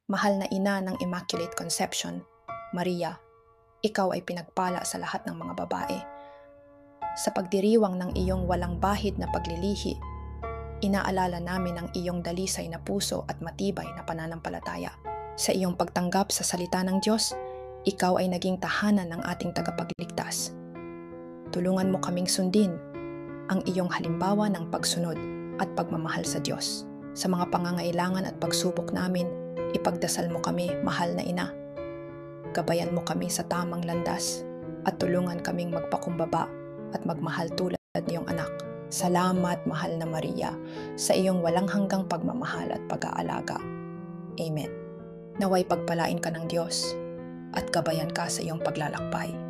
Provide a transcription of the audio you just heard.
Mahal na ina ng Immaculate Conception, Maria, ikaw ay pinagpala sa lahat ng mga babae. Sa pagdiriwang ng iyong walang bahid na paglilihi, inaalala namin ang iyong dalisay na puso at matibay na pananampalataya. Sa iyong pagtanggap sa salita ng Diyos, ikaw ay naging tahanan ng ating tagapagligtas. Tulungan mo kaming sundin ang iyong halimbawa ng pagsunod at pagmamahal sa Diyos. Sa mga pangangailangan at pagsubok namin, ipagdasal mo kami, mahal na ina. Gabayan mo kami sa tamang landas at tulungan kaming magpakumbaba at magmahal tulad niyong anak. Salamat, mahal na Maria, sa iyong walang hanggang pagmamahal at pag-aalaga. Amen. Naway pagpalain ka ng Diyos at gabayan ka sa iyong paglalakbay.